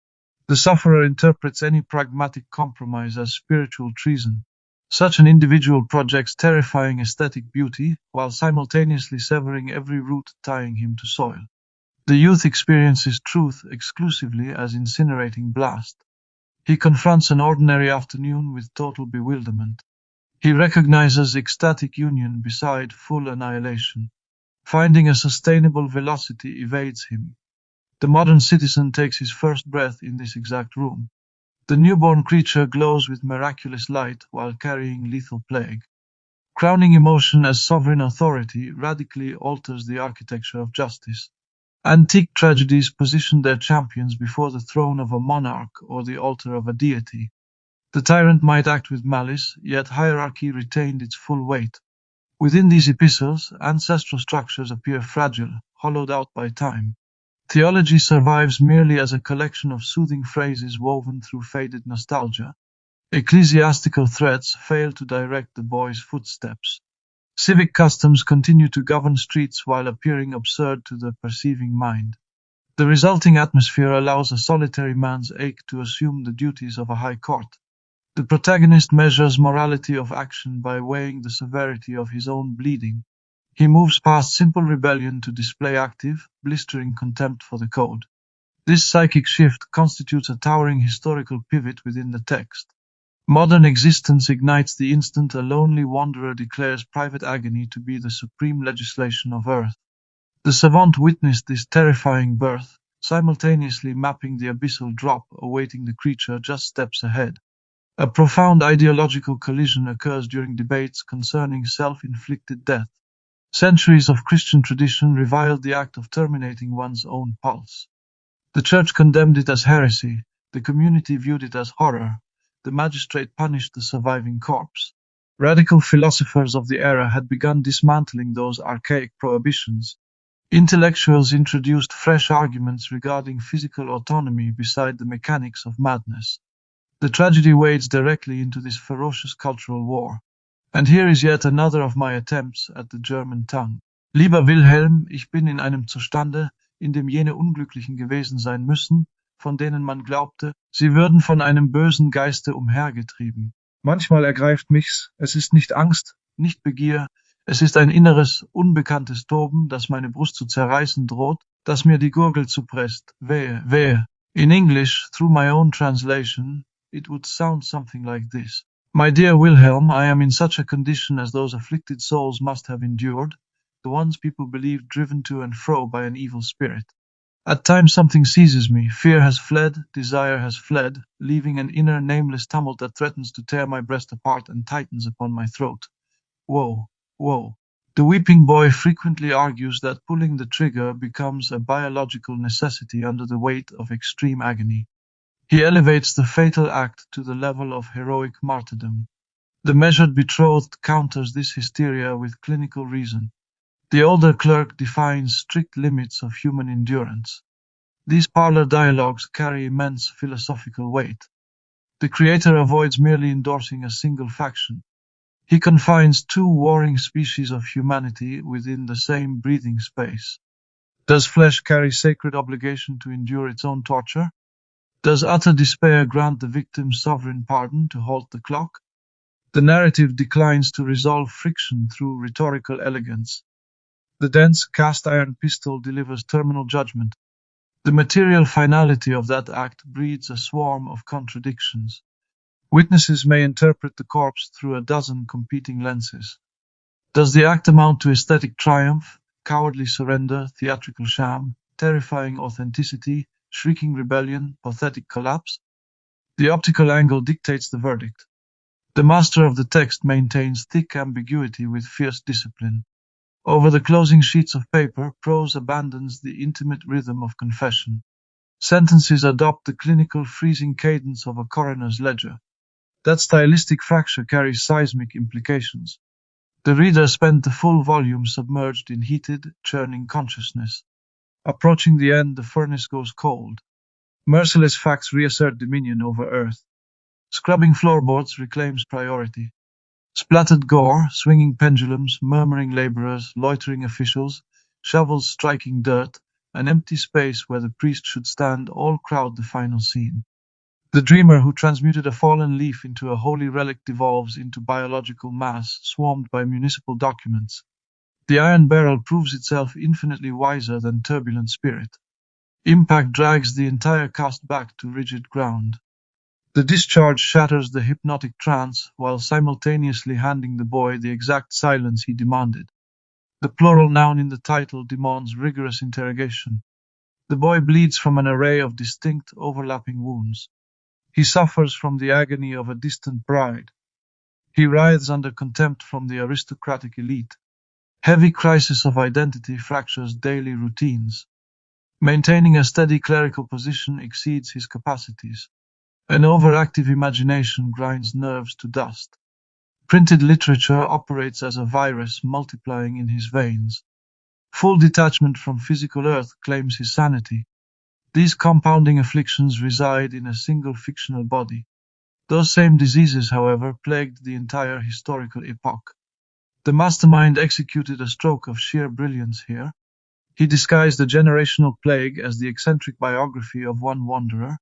The sufferer interprets any pragmatic compromise as spiritual treason. Such an individual projects terrifying aesthetic beauty, while simultaneously severing every root tying him to soil. The youth experiences truth exclusively as incinerating blast. He confronts an ordinary afternoon with total bewilderment. He recognizes ecstatic union beside full annihilation. Finding a sustainable velocity evades him. The modern citizen takes his first breath in this exact room. The newborn creature glows with miraculous light while carrying lethal plague. Crowning emotion as sovereign authority radically alters the architecture of justice. Antique tragedies position their champions before the throne of a monarch or the altar of a deity. The tyrant might act with malice, yet hierarchy retained its full weight. Within these epistles, ancestral structures appear fragile, hollowed out by time. Theology survives merely as a collection of soothing phrases woven through faded nostalgia. Ecclesiastical threats fail to direct the boy's footsteps. Civic customs continue to govern streets while appearing absurd to the perceiving mind. The resulting atmosphere allows a solitary man's ache to assume the duties of a high court. The protagonist measures morality of action by weighing the severity of his own bleeding. He moves past simple rebellion to display active, blistering contempt for the code. This psychic shift constitutes a towering historical pivot within the text. Modern existence ignites the instant a lonely wanderer declares private agony to be the supreme legislation of earth. The savant witnessed this terrifying birth, simultaneously mapping the abyssal drop awaiting the creature just steps ahead. A profound ideological collision occurs during debates concerning self-inflicted death. Centuries of Christian tradition reviled the act of terminating one's own pulse. The church condemned it as heresy, the community viewed it as horror, the magistrate punished the surviving corpse. Radical philosophers of the era had begun dismantling those archaic prohibitions. Intellectuals introduced fresh arguments regarding physical autonomy beside the mechanics of madness. The tragedy wades directly into this ferocious cultural war. And here is yet another of my attempts at the German tongue. Lieber Wilhelm, ich bin in einem Zustande, in dem jene Unglücklichen gewesen sein müssen, von denen man glaubte, sie würden von einem bösen Geiste umhergetrieben. Manchmal ergreift mich's, es ist nicht Angst, nicht Begier, es ist ein inneres, unbekanntes Toben, das meine Brust zu zerreißen droht, das mir die Gurgel zupresst. Wehe, wehe. In English, through my own translation, it would sound something like this. My dear Wilhelm, I am in such a condition as those afflicted souls must have endured, the ones people believe driven to and fro by an evil spirit. At times something seizes me, fear has fled, desire has fled, leaving an inner nameless tumult that threatens to tear my breast apart and tightens upon my throat. Woe, woe. The weeping boy frequently argues that pulling the trigger becomes a biological necessity under the weight of extreme agony. He elevates the fatal act to the level of heroic martyrdom. The measured betrothed counters this hysteria with clinical reason. The older clerk defines strict limits of human endurance. These parlor dialogues carry immense philosophical weight. The creator avoids merely endorsing a single faction. He confines two warring species of humanity within the same breathing space. Does flesh carry sacred obligation to endure its own torture? Does utter despair grant the victim sovereign pardon to halt the clock? The narrative declines to resolve friction through rhetorical elegance. The dense cast-iron pistol delivers terminal judgment. The material finality of that act breeds a swarm of contradictions. Witnesses may interpret the corpse through a dozen competing lenses. Does the act amount to aesthetic triumph, cowardly surrender, theatrical sham, terrifying authenticity, shrieking rebellion, pathetic collapse? The optical angle dictates the verdict. The master of the text maintains thick ambiguity with fierce discipline. Over the closing sheets of paper, prose abandons the intimate rhythm of confession. Sentences adopt the clinical freezing cadence of a coroner's ledger. That stylistic fracture carries seismic implications. The reader spent the full volume submerged in heated, churning consciousness. Approaching the end, the furnace goes cold. Merciless facts reassert dominion over earth. Scrubbing floorboards reclaims priority. Splattered gore, swinging pendulums, murmuring laborers, loitering officials, shovels striking dirt, an empty space where the priest should stand all crowd the final scene. The dreamer who transmuted a fallen leaf into a holy relic devolves into biological mass swarmed by municipal documents. The iron barrel proves itself infinitely wiser than turbulent spirit. Impact drags the entire cast back to rigid ground. The discharge shatters the hypnotic trance while simultaneously handing the boy the exact silence he demanded. The plural noun in the title demands rigorous interrogation. The boy bleeds from an array of distinct, overlapping wounds. He suffers from the agony of a distant bride. He writhes under contempt from the aristocratic elite. Heavy crisis of identity fractures daily routines. Maintaining a steady clerical position exceeds his capacities. An overactive imagination grinds nerves to dust. Printed literature operates as a virus multiplying in his veins. Full detachment from physical earth claims his sanity. These compounding afflictions reside in a single fictional body. Those same diseases, however, plagued the entire historical epoch. The mastermind executed a stroke of sheer brilliance here. He disguised the generational plague as the eccentric biography of one wanderer.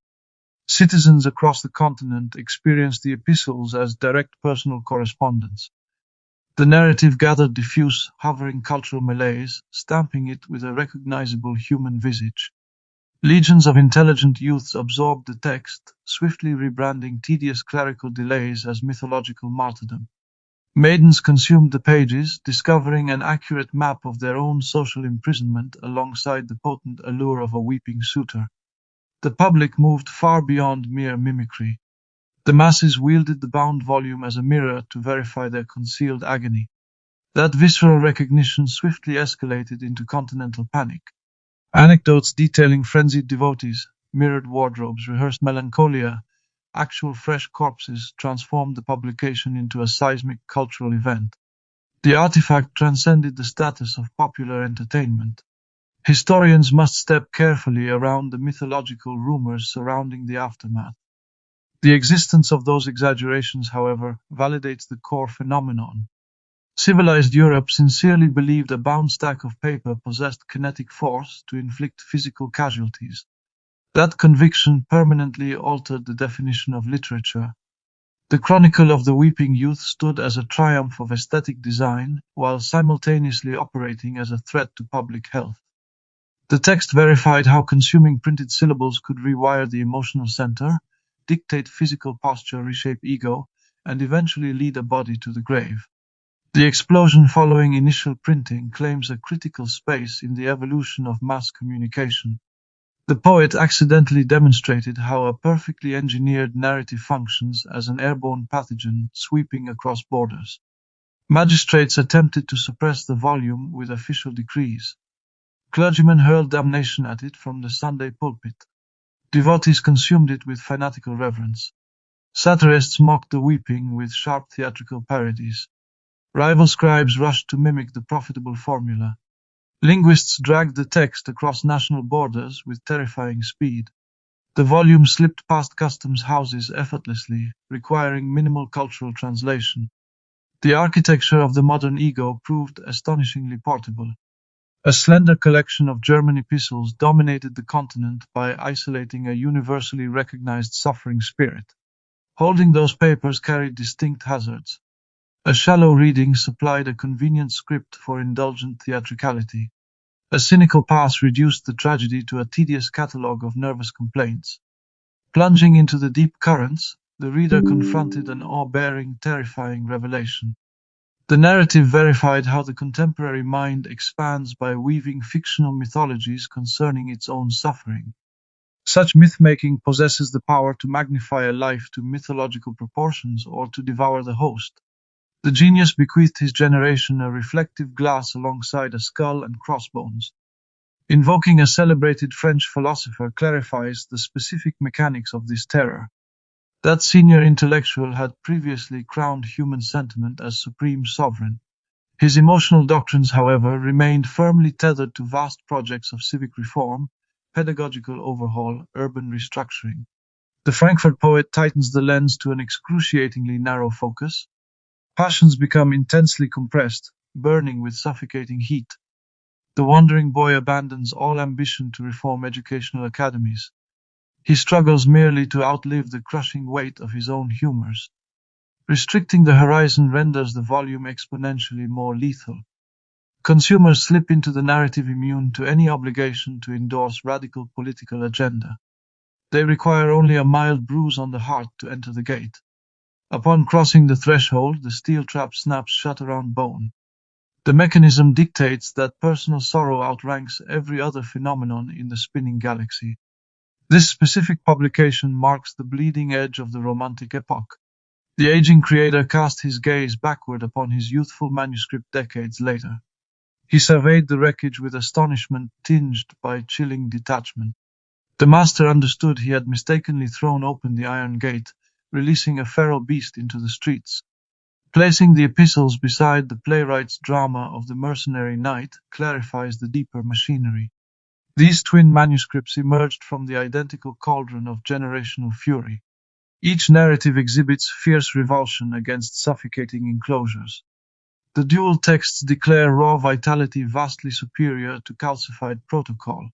Citizens across the continent experienced the epistles as direct personal correspondence. The narrative gathered diffuse, hovering cultural malaise, stamping it with a recognizable human visage. Legions of intelligent youths absorbed the text, swiftly rebranding tedious clerical delays as mythological martyrdom. Maidens consumed the pages, discovering an accurate map of their own social imprisonment alongside the potent allure of a weeping suitor. The public moved far beyond mere mimicry. The masses wielded the bound volume as a mirror to verify their concealed agony. That visceral recognition swiftly escalated into continental panic. Anecdotes detailing frenzied devotees, mirrored wardrobes, rehearsed melancholia, actual fresh corpses transformed the publication into a seismic cultural event. The artifact transcended the status of popular entertainment. Historians must step carefully around the mythological rumors surrounding the aftermath. The existence of those exaggerations, however, validates the core phenomenon. Civilized Europe sincerely believed a bound stack of paper possessed kinetic force to inflict physical casualties. That conviction permanently altered the definition of literature. The Chronicle of the Weeping Youth stood as a triumph of aesthetic design, while simultaneously operating as a threat to public health. The text verified how consuming printed syllables could rewire the emotional center, dictate physical posture, reshape ego, and eventually lead a body to the grave. The explosion following initial printing claims a critical space in the evolution of mass communication. The poet accidentally demonstrated how a perfectly engineered narrative functions as an airborne pathogen sweeping across borders. Magistrates attempted to suppress the volume with official decrees. Clergymen hurled damnation at it from the Sunday pulpit. Devotees consumed it with fanatical reverence. Satirists mocked the weeping with sharp theatrical parodies. Rival scribes rushed to mimic the profitable formula. Linguists dragged the text across national borders with terrifying speed. The volume slipped past customs houses effortlessly, requiring minimal cultural translation. The architecture of the modern ego proved astonishingly portable. A slender collection of German epistles dominated the continent by isolating a universally recognized suffering spirit. Holding those papers carried distinct hazards. A shallow reading supplied a convenient script for indulgent theatricality. A cynical pass reduced the tragedy to a tedious catalogue of nervous complaints. Plunging into the deep currents, the reader confronted an awe-bearing, terrifying revelation. The narrative verified how the contemporary mind expands by weaving fictional mythologies concerning its own suffering. Such myth-making possesses the power to magnify a life to mythological proportions or to devour the host. The genius bequeathed his generation a reflective glass alongside a skull and crossbones. Invoking a celebrated French philosopher clarifies the specific mechanics of this terror. That senior intellectual had previously crowned human sentiment as supreme sovereign. His emotional doctrines, however, remained firmly tethered to vast projects of civic reform, pedagogical overhaul, urban restructuring. The Frankfurt poet tightens the lens to an excruciatingly narrow focus. Passions become intensely compressed, burning with suffocating heat. The wandering boy abandons all ambition to reform educational academies. He struggles merely to outlive the crushing weight of his own humors. Restricting the horizon renders the volume exponentially more lethal. Consumers slip into the narrative immune to any obligation to endorse radical political agenda. They require only a mild bruise on the heart to enter the gate. Upon crossing the threshold, the steel trap snaps shut around bone. The mechanism dictates that personal sorrow outranks every other phenomenon in the spinning galaxy. This specific publication marks the bleeding edge of the Romantic epoch. The aging creator cast his gaze backward upon his youthful manuscript decades later. He surveyed the wreckage with astonishment tinged by chilling detachment. The master understood he had mistakenly thrown open the iron gate, releasing a feral beast into the streets. Placing the epistles beside the playwright's drama of the mercenary knight clarifies the deeper machinery. These twin manuscripts emerged from the identical cauldron of generational fury. Each narrative exhibits fierce revulsion against suffocating enclosures. The dual texts declare raw vitality vastly superior to calcified protocol.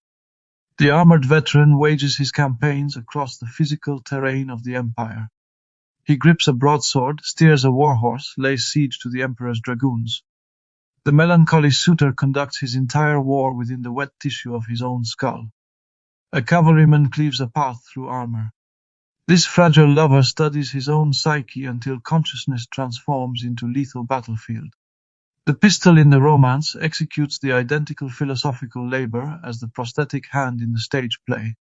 The armored veteran wages his campaigns across the physical terrain of the empire. He grips a broadsword, steers a warhorse, lays siege to the emperor's dragoons. The melancholy suitor conducts his entire war within the wet tissue of his own skull. A cavalryman cleaves a path through armor. This fragile lover studies his own psyche until consciousness transforms into lethal battlefield. The pistol in the romance executes the identical philosophical labor as the prosthetic hand in the stage play.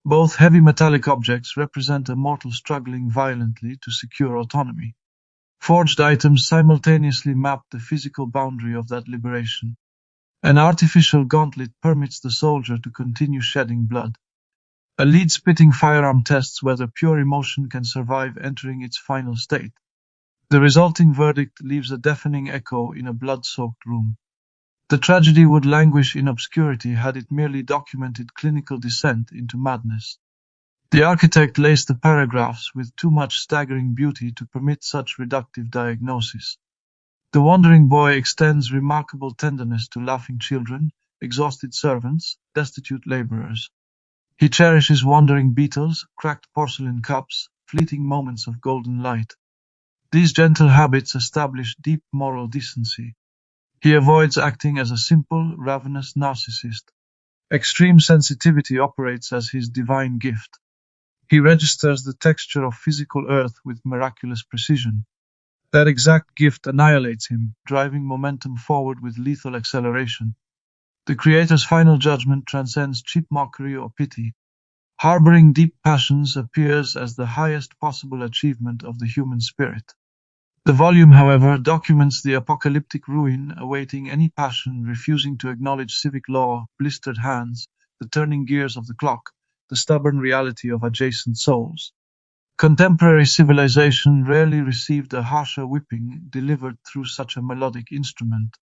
Both heavy metallic objects represent a mortal struggling violently to secure autonomy. Forged items simultaneously map the physical boundary of that liberation. An artificial gauntlet permits the soldier to continue shedding blood. A lead-spitting firearm tests whether pure emotion can survive entering its final state. The resulting verdict leaves a deafening echo in a blood-soaked room. The tragedy would languish in obscurity had it merely documented clinical descent into madness. The architect laced the paragraphs with too much staggering beauty to permit such reductive diagnosis. The wandering boy extends remarkable tenderness to laughing children, exhausted servants, destitute laborers. He cherishes wandering beetles, cracked porcelain cups, fleeting moments of golden light. These gentle habits establish deep moral decency. He avoids acting as a simple, ravenous narcissist. Extreme sensitivity operates as his divine gift. He registers the texture of physical earth with miraculous precision. That exact gift annihilates him, driving momentum forward with lethal acceleration. The creator's final judgment transcends cheap mockery or pity. Harboring deep passions appears as the highest possible achievement of the human spirit. The volume, however, documents the apocalyptic ruin awaiting any passion refusing to acknowledge civic law, blistered hands, the turning gears of the clock, the stubborn reality of adjacent souls. Contemporary civilization rarely received a harsher whipping delivered through such a melodic instrument.